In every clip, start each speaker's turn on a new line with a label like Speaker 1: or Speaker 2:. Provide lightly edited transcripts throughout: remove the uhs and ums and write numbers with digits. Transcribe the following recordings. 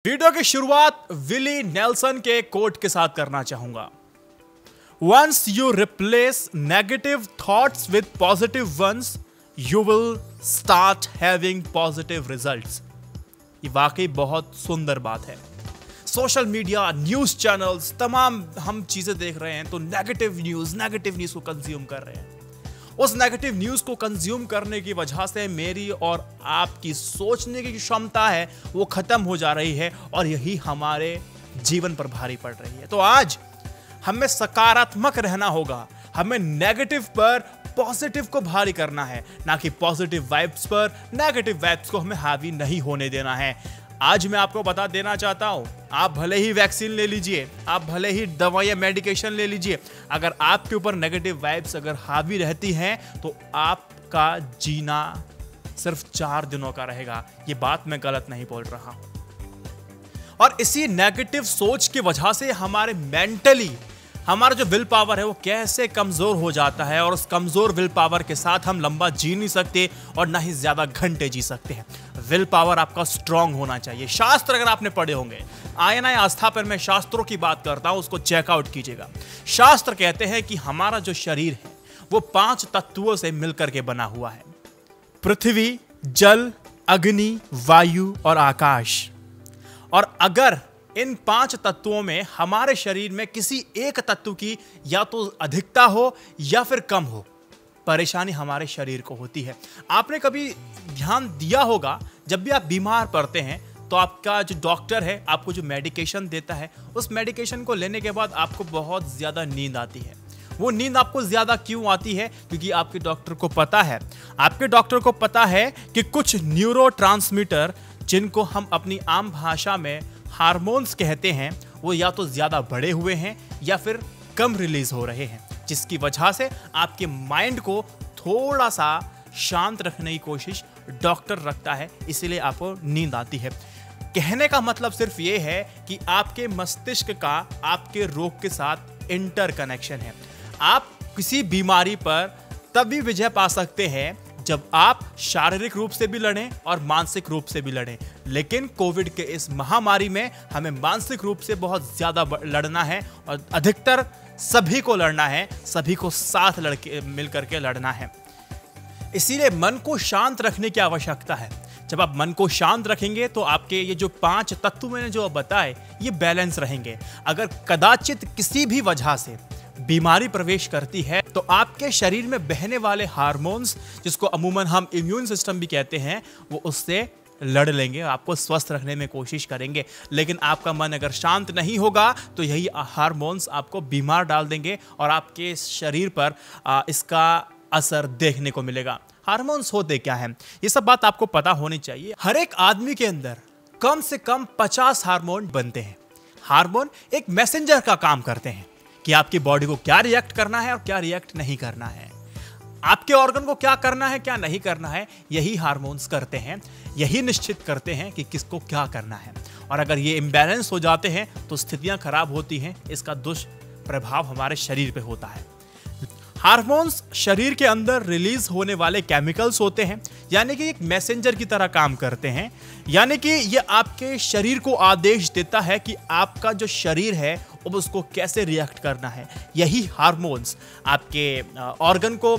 Speaker 1: Video की शुरुआत Willie Nelson के कोट के साथ करना चाहूंगा। Once you replace negative thoughts with positive once you will start having positive results. ये वाकई बहुत सुंदर बात है। सोशल मीडिया, न्यूज चैनल्स, तमाम हम चीजें देख रहे हैं तो नेगेटिव न्यूज को कंज्यूम कर रहे हैं। उस नेगेटिव न्यूज को कंज्यूम करने की वजह से मेरी और आपकी सोचने की क्षमता है वो खत्म हो जा रही है और यही हमारे जीवन पर भारी पड़ रही है। तो आज हमें सकारात्मक रहना होगा, हमें नेगेटिव पर पॉजिटिव को भारी करना है, ना कि पॉजिटिव वाइब्स पर नेगेटिव वाइब्स को हमें हावी नहीं होने देना है। आज मैं आपको बता देना चाहता हूं, आप भले ही वैक्सीन ले लीजिए, आप भले ही दवाइयां मेडिकेशन ले लीजिए, अगर आपके ऊपर नेगेटिव वाइब्स अगर हावी रहती हैं तो आपका जीना सिर्फ 4 दिनों का रहेगा। ये बात मैं गलत नहीं बोल रहा हूं। और इसी नेगेटिव सोच की वजह से हमारे मेंटली हमारा जो विल पावर है वो कैसे कमजोर हो जाता है, और उस कमजोर विल पावर के साथ हम लंबा जी नहीं सकते और ना ही ज्यादा घंटे जी सकते हैं। विल पावर आपका स्ट्रांग होना चाहिए। शास्त्र अगर आपने पढ़े होंगे, आए ना आस्था पर मैं शास्त्रों की बात करता हूं, उसको चेकआउट कीजिएगा। शास्त्र कहते हैं कि हमारा जो शरीर है वो 5 तत्वों से मिलकर के बना हुआ है: पृथ्वी, जल, अग्नि, वायु और आकाश। और अगर इन 5 तत्वों में हमारे शरीर में किसी एक तत्व की या तो अधिकता हो या फिर कम हो, परेशानी हमारे शरीर को होती है। आपने कभी ध्यान दिया होगा, जब भी आप बीमार पड़ते हैं तो आपका जो डॉक्टर है आपको जो मेडिकेशन देता है, उस मेडिकेशन को लेने के बाद आपको बहुत ज्यादा नींद आती है। वो नींद आपको ज्यादा क्यों आती है? क्योंकि आपके डॉक्टर को पता है कि कुछ न्यूरोट्रांसमीटर, जिनको हम अपनी आम भाषा में हार्मोन्स कहते हैं, वो या तो ज्यादा बढ़े हुए हैं या फिर कम रिलीज हो रहे हैं, जिसकी वजह से आपके माइंड को थोड़ा सा शांत रखने की कोशिश डॉक्टर रखता है, इसीलिए आपको नींद आती है। कहने का मतलब सिर्फ ये है कि आपके मस्तिष्क का आपके रोग के साथ इंटर कनेक्शन है। आप किसी बीमारी पर तभी विजय पा सकते हैं जब आप शारीरिक रूप से भी लड़ें और मानसिक रूप से भी लड़ें। लेकिन कोविड के इस महामारी में हमें मानसिक रूप से बहुत ज्यादा लड़ना है और अधिकतर सभी को लड़ना है, सभी को साथ मिलकर के लड़ना है। इसीलिए मन को शांत रखने की आवश्यकता है। जब आप मन को शांत रखेंगे तो आपके ये जो 5 तत्व मैंने जो बताए ये बैलेंस रहेंगे। अगर कदाचित किसी भी वजह से बीमारी प्रवेश करती है तो आपके शरीर में बहने वाले हार्मोन्स, जिसको अमूमन हम इम्यून सिस्टम भी कहते हैं, वो उससे लड़ लेंगे, आपको स्वस्थ रखने में कोशिश करेंगे। लेकिन आपका मन अगर शांत नहीं होगा तो यही हार्मोन्स आपको बीमार डाल देंगे और आपके शरीर पर इसका असर देखने को मिलेगा। हार्मोन्स होते क्या हैं, ये सब बात आपको पता होनी चाहिए। हर एक आदमी के अंदर कम से कम 50 हार्मोन बनते हैं। हार्मोन एक मैसेंजर का काम करते हैं कि आपकी बॉडी को क्या रिएक्ट करना है और क्या रिएक्ट नहीं करना है, आपके ऑर्गन को क्या करना है क्या नहीं करना है, यही हार्मोन्स करते हैं, यही निश्चित करते हैं कि किसको क्या करना है। और अगर ये इम्बैलेंस हो जाते हैं तो स्थितियां खराब होती हैं, इसका दुष्प्रभाव हमारे शरीर पे होता है। हार्मोन्स शरीर के अंदर रिलीज होने वाले केमिकल्स होते हैं, यानी कि एक मैसेंजर की तरह काम करते हैं। यानी कि ये आपके शरीर को आदेश देता है कि आपका जो शरीर है अब उसको कैसे रिएक्ट करना है। यही हार्मोन्स आपके ऑर्गन को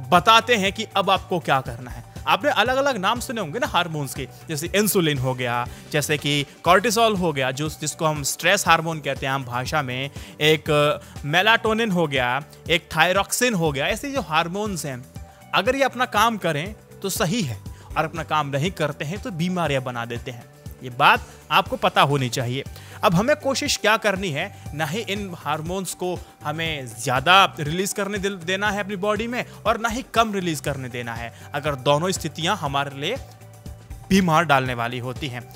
Speaker 1: बताते हैं कि अब आपको क्या करना है। आपने अलग अलग नाम सुने होंगे ना हार्मोन्स के, जैसे इंसुलिन हो गया, जैसे कि कॉर्टिसोल हो गया जिसको हम स्ट्रेस हार्मोन कहते हैं आम भाषा में, एक मेलाटोनिन हो गया, एक थायरॉक्सिन हो गया। ऐसे जो हार्मोन्स हैं, अगर ये अपना काम करें तो सही है और अपना काम नहीं करते हैं तो बीमारियां बना देते हैं। ये बात आपको पता होनी चाहिए। अब हमें कोशिश क्या करनी है, ना ही इन हार्मोन्स को हमें ज़्यादा रिलीज करने देना है अपनी बॉडी में और ना ही कम रिलीज करने देना है। अगर दोनों स्थितियां हमारे लिए बीमार डालने वाली होती हैं।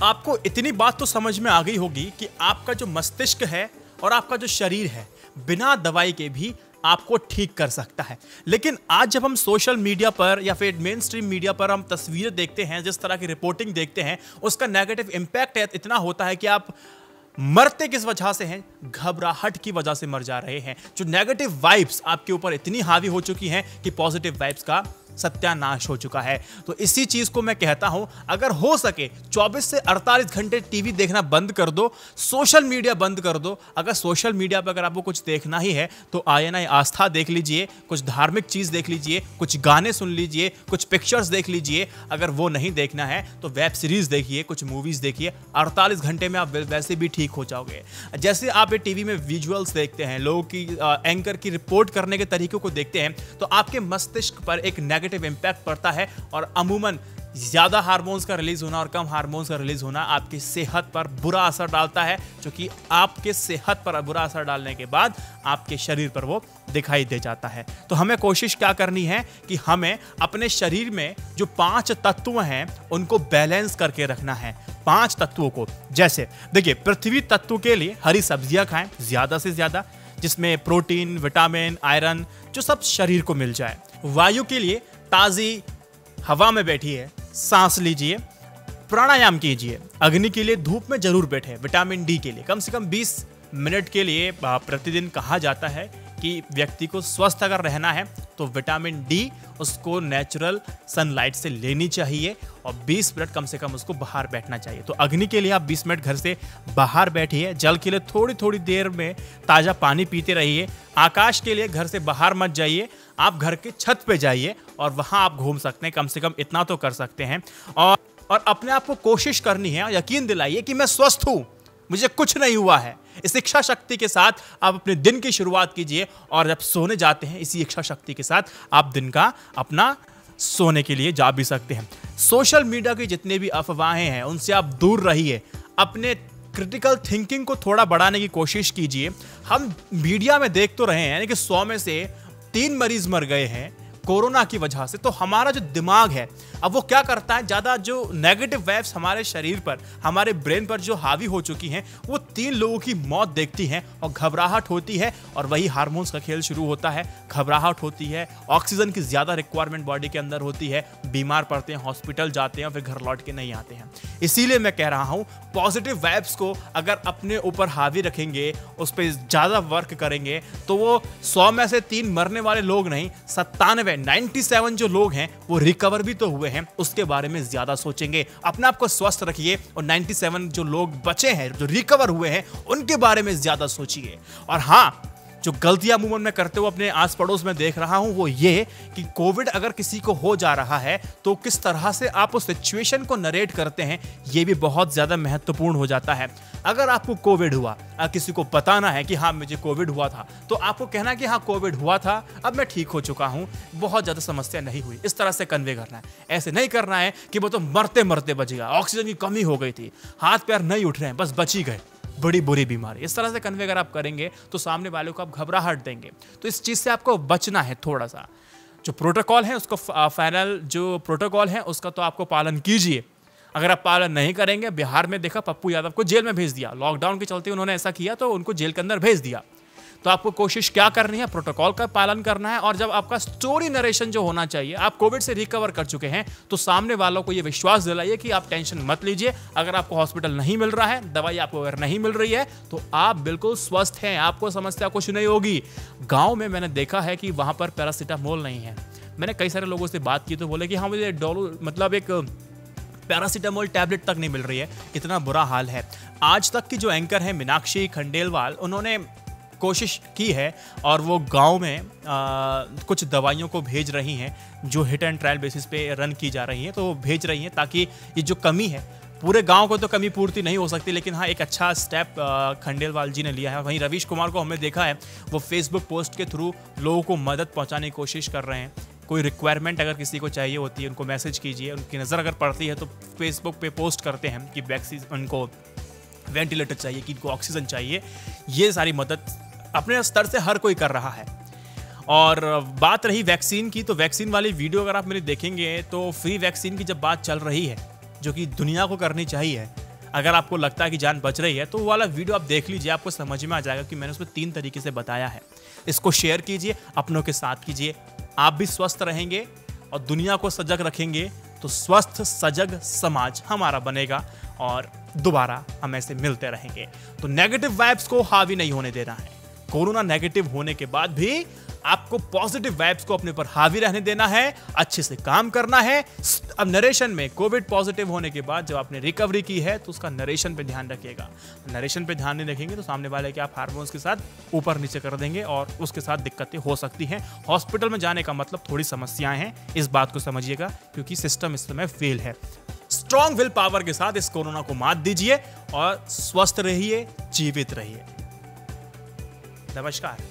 Speaker 1: आपको इतनी बात तो समझ में आ गई होगी कि आपका जो मस्तिष्क है और आपका जो शरीर है बिना दवाई के भी आपको ठीक कर सकता है। लेकिन आज जब हम सोशल मीडिया पर या फिर मेन स्ट्रीम मीडिया पर हम तस्वीरें देखते हैं, जिस तरह की रिपोर्टिंग देखते हैं, उसका नेगेटिव इम्पैक्ट इतना होता है कि आप मरते किस वजह से हैं? घबराहट की वजह से मर जा रहे हैं। जो नेगेटिव वाइब्स आपके ऊपर इतनी हावी हो चुकी हैं कि पॉजिटिव वाइब्स का सत्यानाश हो चुका है। तो इसी चीज को मैं कहता हूं, अगर हो सके 24 से 48 घंटे टीवी देखना बंद कर दो, सोशल मीडिया बंद कर दो। अगर सोशल मीडिया पर अगर आपको कुछ देखना ही है तो INI आस्था देख लीजिए, कुछ धार्मिक चीज देख लीजिए, कुछ गाने सुन लीजिए, कुछ पिक्चर्स देख लीजिए। अगर वो नहीं देखना है तो वेब सीरीज देखिए, कुछ मूवीज देखिए। 48 घंटे में आप वैसे भी ठीक हो जाओगे। जैसे आप ये टीवी में विजुअल्स देखते हैं, लोगों की एंकर की रिपोर्ट करने के तरीकों को देखते हैं, तो आपके मस्तिष्क पर एक नेगेटिव इंपैक्ट पड़ता है और अमूमन ज्यादा हार्मोन्स का रिलीज होना और कम हार्मोन्स का रिलीज होना आपकी सेहत पर बुरा असर डालता है, जो कि आपके सेहत पर बुरा असर डालने के बाद आपके शरीर पर वो दिखाई दे जाता है। तो हमें कोशिश क्या करनी है कि हमें अपने शरीर में जो 5 तत्व हैं उनको बैलेंस करके रखना है। 5 तत्वों को, जैसे देखिए, पृथ्वी तत्व के लिए हरी सब्जियां खाएं ज्यादा से ज्यादा, जिसमें प्रोटीन, विटामिन, आयरन जो सब शरीर को मिल जाए। वायु के लिए ताजी हवा में बैठिए, सांस लीजिए, प्राणायाम कीजिए। अग्नि के लिए धूप में जरूर बैठे। विटामिन डी के लिए कम से कम 20 मिनट के लिए प्रतिदिन कहा जाता है कि व्यक्ति को स्वस्थ अगर रहना है तो विटामिन डी उसको नेचुरल सनलाइट से लेनी चाहिए और 20 मिनट कम से कम उसको बाहर बैठना चाहिए। तो अग्नि के लिए आप 20 मिनट घर से बाहर बैठिए। जल के लिए थोड़ी थोड़ी देर में ताज़ा पानी पीते रहिए। आकाश के लिए घर से बाहर मत जाइए, आप घर के छत पे जाइए और वहाँ आप घूम सकते हैं। कम से कम इतना तो कर सकते हैं। और अपने आप को कोशिश करनी है, यकीन दिलाइए कि मैं स्वस्थ हूँ, मुझे कुछ नहीं हुआ है। इस इच्छा शक्ति के साथ आप अपने दिन की शुरुआत कीजिए और जब सोने जाते हैं इसी इच्छा शक्ति के साथ आप दिन का अपना सोने के लिए जा भी सकते हैं। सोशल मीडिया की जितने भी अफवाहें हैं उनसे आप दूर रहिए। अपने क्रिटिकल थिंकिंग को थोड़ा बढ़ाने की कोशिश कीजिए। हम मीडिया में देख तो रहे हैं, यानी कि 100 में से 3 मरीज मर गए हैं कोरोना की वजह से। तो हमारा जो दिमाग है अब वो क्या करता है, ज़्यादा जो नेगेटिव वेव्स हमारे शरीर पर, हमारे ब्रेन पर जो हावी हो चुकी हैं, वो 3 लोगों की मौत देखती हैं और घबराहट होती है और वही हार्मोन्स का खेल शुरू होता है। घबराहट होती है, ऑक्सीजन की ज़्यादा रिक्वायरमेंट बॉडी के अंदर होती है, बीमार पड़ते हैं, हॉस्पिटल जाते हैं और फिर घर लौट के नहीं आते हैं। इसीलिए मैं कह रहा हूँ, पॉजिटिव वाइब्स को अगर अपने ऊपर हावी रखेंगे, उस पर ज़्यादा वर्क करेंगे, तो वो 100 में से 3 मरने वाले लोग नहीं, 97 जो लोग हैं वो रिकवर भी तो हुए हैं, उसके बारे में ज्यादा सोचेंगे। अपने आप को स्वस्थ रखिए और 97 जो लोग बचे हैं, जो रिकवर हुए हैं, उनके बारे में ज्यादा सोचिए। और हाँ, जो गलतियां अमूमन मैं करते हुए अपने आस पड़ोस में देख रहा हूं वो ये कि कोविड अगर किसी को हो जा रहा है तो किस तरह से आप उस सिचुएशन को नरेट करते हैं, ये भी बहुत ज्यादा महत्वपूर्ण हो जाता है। अगर आपको कोविड हुआ, किसी को बताना है कि हाँ मुझे कोविड हुआ था, तो आपको कहना कि हाँ कोविड हुआ था, अब मैं ठीक हो चुका हूं, बहुत ज्यादा समस्या नहीं हुई, इस तरह से कन्वे करना है। ऐसे नहीं करना है कि वो तो मरते मरते बच गया, ऑक्सीजन की कमी हो गई थी, हाथ पैर नहीं उठ रहे हैं, बस बच ही गए, बड़ी बुरी बीमारी। इस तरह से कन्वे अगर आप करेंगे तो सामने वालों को आप घबराहट देंगे। तो इस चीज़ से आपको बचना है। थोड़ा सा जो प्रोटोकॉल है उसको, फाइनल जो प्रोटोकॉल है उसका तो आपको पालन कीजिए। अगर आप पालन नहीं करेंगे, बिहार में देखा पप्पू यादव को जेल में भेज दिया, लॉकडाउन के चलते उन्होंने ऐसा किया तो उनको जेल के अंदर भेज दिया। तो आपको कोशिश क्या करनी है, प्रोटोकॉल का पालन करना है। और जब आपका स्टोरी नरेशन जो होना चाहिए, आप कोविड से रिकवर कर चुके हैं, तो सामने वालों को ये विश्वास दिलाइए कि आप टेंशन मत लीजिए। अगर आपको हॉस्पिटल नहीं मिल रहा है, दवाई आपको अगर नहीं मिल रही है, तो आप बिल्कुल स्वस्थ हैं, आपको समस्या कुछ नहीं होगी। गाँव में मैंने देखा है कि वहाँ पर पैरासीटामोल नहीं है। मैंने कई सारे लोगों से बात की तो बोले कि हाँ मुझे मतलब एक पैरासीटामोल टैबलेट तक नहीं मिल रही है, इतना बुरा हाल है। आज तक की जो एंकर है मीनाक्षी खंडेलवाल, उन्होंने कोशिश की है और वो गांव में कुछ दवाइयों को भेज रही हैं जो हिट एंड ट्रायल बेसिस पे रन की जा रही हैं। तो वो भेज रही हैं ताकि ये जो कमी है, पूरे गांव को तो कमी पूर्ति नहीं हो सकती, लेकिन हाँ एक अच्छा स्टेप खंडेलवाल जी ने लिया है। वहीं रवीश कुमार को हमने देखा है, वो फेसबुक पोस्ट के थ्रू लोगों को मदद पहुंचाने की कोशिश कर रहे हैं। कोई रिक्वायरमेंट अगर किसी को चाहिए होती है, उनको मैसेज कीजिए, उनकी नज़र अगर पड़ती है तो फेसबुक पे पोस्ट करते हैं कि वैक्सीन, उनको वेंटिलेटर चाहिए, कि इनको ऑक्सीजन चाहिए। ये सारी मदद अपने स्तर से हर कोई कर रहा है। और बात रही वैक्सीन की, तो वैक्सीन वाली वीडियो अगर आप मेरी देखेंगे तो फ्री वैक्सीन की जब बात चल रही है, जो कि दुनिया को करनी चाहिए, अगर आपको लगता है कि जान बच रही है तो वो वाला वीडियो आप देख लीजिए, आपको समझ में आ जाएगा कि मैंने उसमें 3 तरीके से बताया है। इसको शेयर कीजिए, अपनों के साथ कीजिए, आप भी स्वस्थ रहेंगे और दुनिया को सजग रखेंगे तो स्वस्थ सजग समाज हमारा बनेगा और दोबारा हम ऐसे मिलते रहेंगे। तो नेगेटिव वाइब्स को हावी नहीं होने देना है। कोरोना नेगेटिव होने के बाद भी आपको पॉजिटिव वाइब्स को अपने पर हावी रहने देना है, अच्छे से काम करना है। अब नरेशन में कोविड पॉजिटिव होने के बाद जब आपने रिकवरी की है तो उसका नरेशन पे ध्यान रखिएगा। नरेशन पे ध्यान नहीं रखेंगे तो सामने वाले के आप हार्मोन्स के साथ ऊपर नीचे कर देंगे और उसके साथ दिक्कतें हो सकती हैं। हॉस्पिटल में जाने का मतलब थोड़ी समस्याएं हैं, इस बात को समझिएगा, क्योंकि सिस्टम इस समय फेल है। स्ट्रॉन्ग विल पावर के साथ इस कोरोना को मात दीजिए और स्वस्थ रहिए, जीवित रहिए। नमस्कार।